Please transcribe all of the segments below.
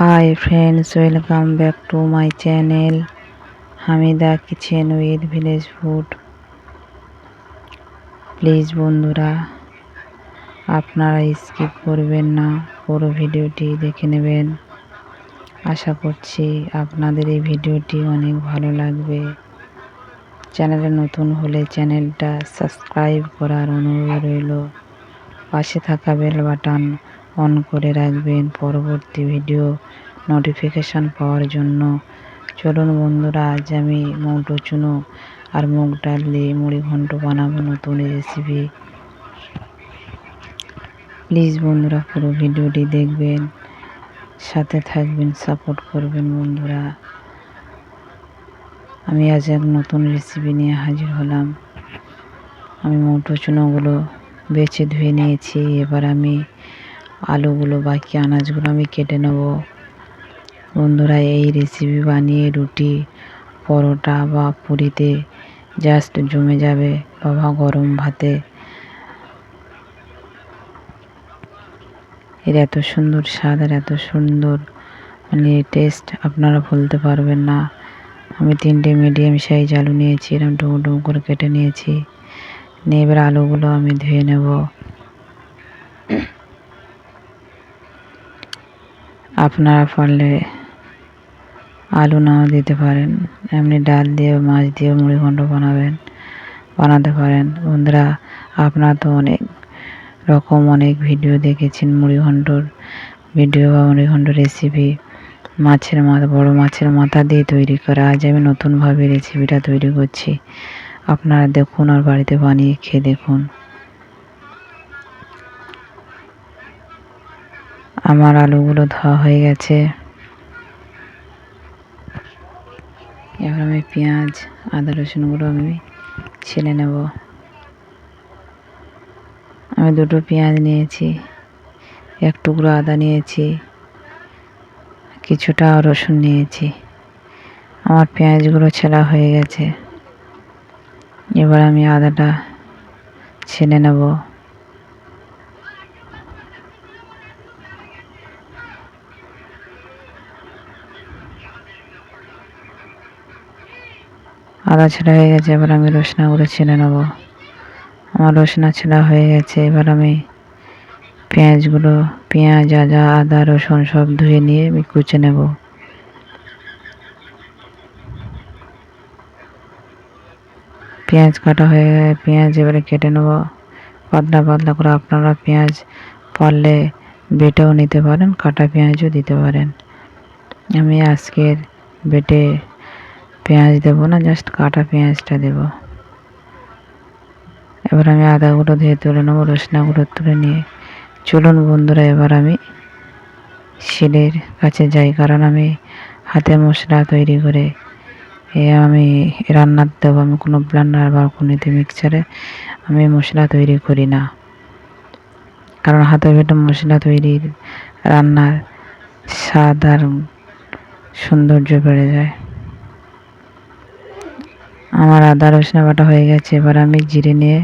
Hi friends, welcome back to my channel Hamida kitchen with village food. Please বন্ধুরা, আপনারা skip করবেন না, পুরো ভিডিওটি দেখে নেবেন। আশা করছি আপনাদের এই ভিডিওটি অনেক ভালো লাগবে। চ্যানেলে নতুন হলে চ্যানেলটা সাবস্ক্রাইব করার অনুরোধ রইল। পাশে থাকা বেল বাটন অন করে রাখবেন পরবর্তী ভিডিও নোটিফিকেশান পাওয়ার জন্য। চলুন বন্ধুরা, আজ আমি মৌটো চুনো আর মুগ ডাল দিয়ে মুড়ি ঘন্ট বানাবো, নতুন রেসিপি। প্লিজ বন্ধুরা, পুরো ভিডিওটি দেখবেন, সাথে থাকবেন, সাপোর্ট করবেন বন্ধুরা। আমি আজ এক নতুন রেসিপি নিয়ে হাজির হলাম। আমি মৌটো চুনোগুলো বেছে ধুয়ে নিয়েছি। এবার আমি আলুগুলো, বাকি আনাজগুলো আমি কেটে নেব। বন্ধুরা, এই রেসিপি বানিয়ে রুটি, পরোটা বা পুরিতে জাস্ট জমে যাবে, বাবা গরম ভাতে। এর এত সুন্দর স্বাদ আর এত সুন্দর টেস্ট আপনারা ভুলতে পারবেন না। আমি 3টে মিডিয়াম সাইজ আলু নিয়েছি, এরকম ডুমো ডুমো করে কেটে নিয়েছি। নিয়ে এবার আলুগুলো আমি ধুয়ে নেব। আপনারা পারলে আলু নাও দিতে পারেন, এমনি ডাল দিয়ে মাছ দিয়ে মুড়ি ঘন্ট বানাতে পারেন। বন্ধুরা, আপনারা তো অনেক অনেক ভিডিও দেখেছেন মুড়ি ঘন্টর ভিডিও বা মুড়ি ঘন্ট রেসিপি। মাছের মাথা, বড় মাছের মাথা দিয়ে তৈরি করা। আজ আমি নতুনভাবে রেসিপিটা তৈরি করছি। আপনারা দেখুন আর বাড়িতে বানিয়ে খেয়ে দেখুন। আমার আলুগুলো ধোয়া হয়ে গেছে। এবার আমি পেঁয়াজ, আদা, রসুনগুলো আমি ছেলে নেব। আমি 2টো পেঁয়াজ নিয়েছি, 1 টুকরো আদা নিয়েছি, কিছুটা রসুন নিয়েছি। আমার পেঁয়াজগুলো ছেলা হয়ে গেছে। এবার আমি আদাটা ছেলে নেব। আদা ছেলা হয়ে গেছে। এবার আমি রসুনগুলো ছেলে নেব। আমার রসুন ছেলা হয়ে গেছে। এবার আমি পেঁয়াজ, আদা, রসুন সব ধুয়ে নিয়ে আমি কুচে নেব। পেঁয়াজ কাটা হয়ে গেছে, পেঁয়াজ এবারে কেটে নেব পাতলা পাতলা করে। আপনারা পেঁয়াজ পারলে বেটেও নিতে পারেন, কাটা পেঁয়াজও দিতে পারেন। আমি আজকের বেটে পেঁয়াজ দেব না, জাস্ট কাটা পেঁয়াজটা দেব। এবার আমি আদাগুলো ধুয়ে তুলে নেবো, রসুনগুলো তুলে নিয়ে। চলুন বন্ধুরা, এবার আমি শিলের কাছে যাই, কারণ আমি হাতে মশলা তৈরি করে আমি রান্নার দেবো। আমি কোনো ব্লেন্ডার বা কোনো মিক্সচারে আমি মশলা তৈরি করি না, কারণ হাতে বেটে মশলা তৈরির রান্নার স্বাদ আর সৌন্দর্য বেড়ে যায়। আমার আদা রসুন বাটা হয়ে গেছে। এবার আমি জিরে নিয়ে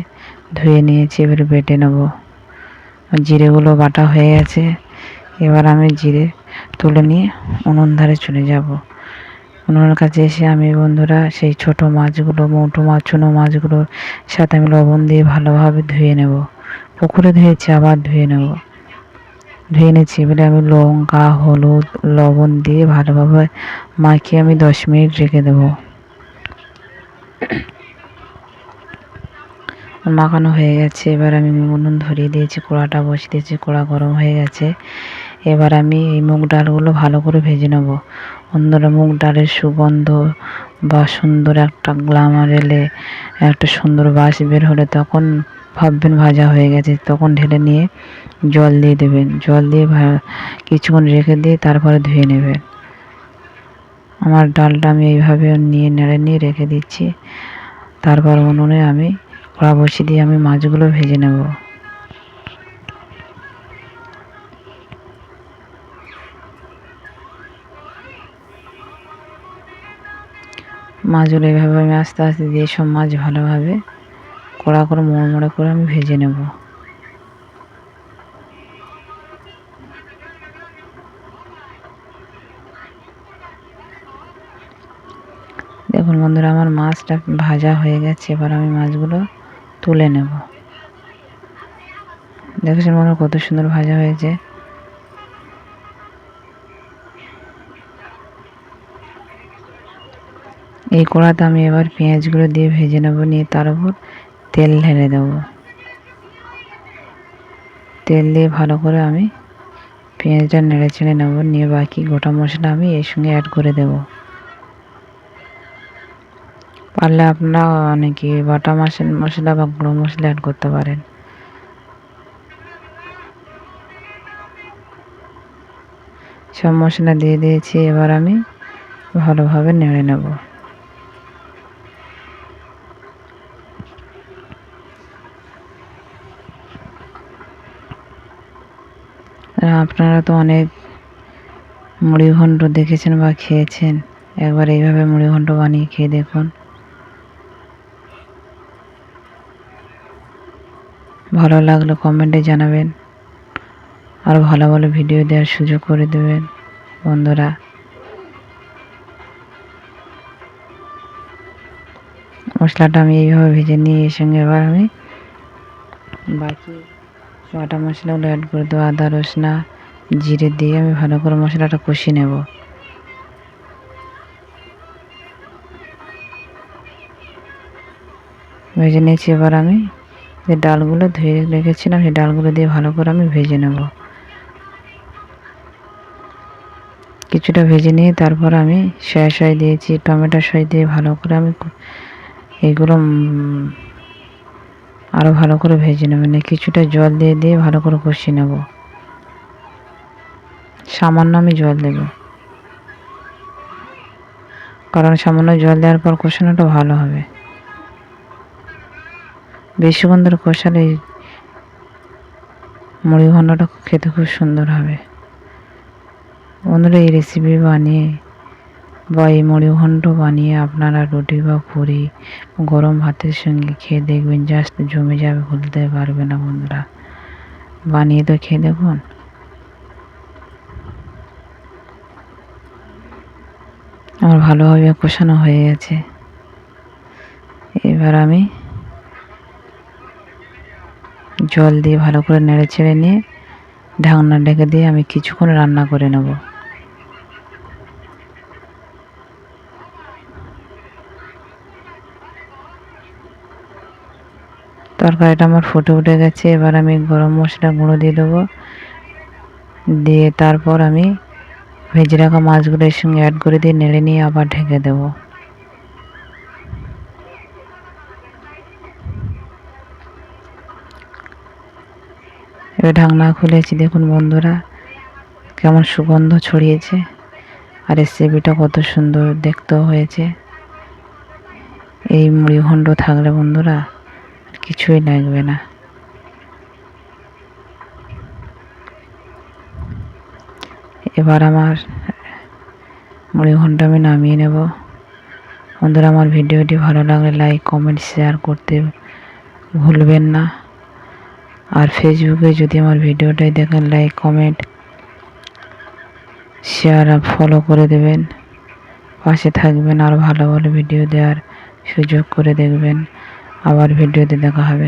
ধুয়ে নিয়েছি, এবার বেটে নেব। জিরেগুলো বাটা হয়ে গেছে। এবার আমি জিরে তুলে নিয়ে উনুন ধারে চলে যাব। উনুনের কাছে এসে আমি বন্ধুরা সেই ছোট মাছগুলো, মৌটো মাছ, চুনো মাছগুলোর সাথে আমি লবণ দিয়ে ভালোভাবে ধুয়ে নেব। পুকুরে ধুয়েছি, আবার ধুয়ে নেব। ধুয়ে নিয়েছি। এবারে আমি লঙ্কা, হলুদ, লবণ দিয়ে ভালোভাবে মাখিয়ে আমি 10 মিনিট রেখে দেবো। মাখানো হয়ে গেছে। এবার আমি উনুন ধরিয়ে দিয়েছি, কড়াটা বসিয়ে দিয়েছি, কড়া গরম হয়ে গেছে। এবার আমি এই মুগ ডালগুলো ভালো করে ভেজে নেব। বন্ধুরা, মুগ ডালের সুগন্ধ বা সুন্দর একটা গ্লামার এলে, একটা সুন্দর বাস বের হলে তখন ভাববেন ভাজা হয়ে গেছে। তখন ঢেলে নিয়ে জল দিয়ে দেবেন। জল দিয়ে কিছুক্ষণ রেখে দিয়ে তারপরে ধুয়ে নেবেন। আমার ডালটা আমি এইভাবে নেড়ে নিয়ে রেখে দিচ্ছি। তারপর উনুনে আমি কড়া বসিয়ে দিয়ে আমি মাছগুলো ভেজে নেব। মাছগুলো এইভাবে আমি আস্তে আস্তে দিয়ে সব মাছ ভালোভাবে কড়া করে মোড় করে আমি ভেজে নেব। দেখুন বন্ধুরা, আমার মাছটা ভাজা হয়ে গেছে। এবার আমি মাছগুলো তুলে নেব। দেখেছেন বন্ধুরা কত সুন্দর ভাজা হয়েছে। এই কড়াতে আমি এবার পেঁয়াজগুলো দিয়ে ভেজে নেব, নিয়ে তার উপর তেল ঢেলে দেব। তেল দিয়ে ভালো করে আমি পেঁয়াজটা নেড়ে চেড়ে নেব, নিয়ে বাকি গোটা মশলা আমি এর সঙ্গে অ্যাড করে দেব। পারলে আপনারা অনেকে বাটা মশলা বা গুঁড়ো মশলা অ্যাড করতে পারেন। সব মশলা দিয়ে দিয়েছি, এবার আমি ভালোভাবে নেড়ে নেব। আপনারা তো অনেক মুড়ি ঘন্ট দেখেছেন বা খেয়েছেন, একবার এইভাবে মুড়ি ঘন্ট বানিয়ে খেয়ে দেখুন। ভালো লাগলে কমেন্টে জানাবেন, আর ভালো ভালো ভিডিও দেওয়ার সুযোগ করে দেবেন বন্ধুরা। মশলাটা আমি এইভাবে ভেজে নিয়ে এর সঙ্গে এবার আমি বাকি বাটা মশলাগুলো অ্যাড করে দেবো। আদা রসুন জিরে দিয়ে আমি ভালো করে মশলাটা কষিয়ে নেব। ভেজে নিয়েছি, এবার আমি যে ডালগুলো ধুয়ে রেখেছিলাম সেই ডালগুলো দিয়ে ভালো করে আমি ভেজে নেব। কিছুটা ভেজে নিয়ে তারপর আমি সয়া দিয়েছি, টমেটো সস দিয়ে ভালো করে আমি এইগুলো আরও ভালো করে ভেজে নেব। মানে কিছুটা জল দিয়ে দিয়ে ভালো করে কষিয়ে নেব। সামান্য আমি জল দেব, কারণ সামান্য জল দেওয়ার পর কষানোটা ভালো হবে। বেশিক্ষণ ধরে কষালে মুড়ি ঘন্টটা খেতে খুব সুন্দর হবে। বন্ধুরা, এই রেসিপি বানিয়ে বা এই মুড়ি ঘন্ট বানিয়ে আপনারা রুটি বা পুরি গরম ভাতের সঙ্গে খেয়ে দেখবেন, জাস্ট জমে যাবে, ভুলতে পারবে না বন্ধুরা। বানিয়ে তো খেয়ে দেখুন। আমার ভালোভাবে কষানো হয়ে গেছে। এবার আমি জল দিয়ে ভালো করে নেড়ে ছেড়ে নিয়ে ঢাকনা ঢেকে দিয়ে আমি কিছুক্ষণ রান্না করে নেব। তরকারিটা আমার ফুটে উঠে গেছে। এবার আমি গরম মশলা গুঁড়ো দিয়ে দেবো, দিয়ে তারপর আমি ভেজে রাখা মাছগুলো এর সঙ্গে অ্যাড করে দিয়ে নেড়ে নিয়ে আবার ঢেকে দেবো। এবার ঢাকনা খুলেছি, দেখুন বন্ধুরা কেমন সুগন্ধ ছড়িয়েছে, আর রেসিপিটা কত সুন্দর দেখতেও হয়েছে। এই মুড়ি ঘন্ট থাকলে বন্ধুরা কিছুই লাগবে না। এবার আমার মুড়ি ঘন্ট আমি নামিয়ে নেব। বন্ধুরা, আমার ভিডিওটি ভালো লাগলে লাইক কমেন্ট শেয়ার করতে ভুলবেন না। আর ফেসবুকে যদি আমার ভিডিওটাই দেখেন, লাইক কমেন্ট শেয়ার আর ফলো করে দেবেন, পাশে থাকবেন, আর ভালো ভালো ভিডিও দেওয়ার সুযোগ করে দেখবেন। আবার ভিডিওতে দেখা হবে।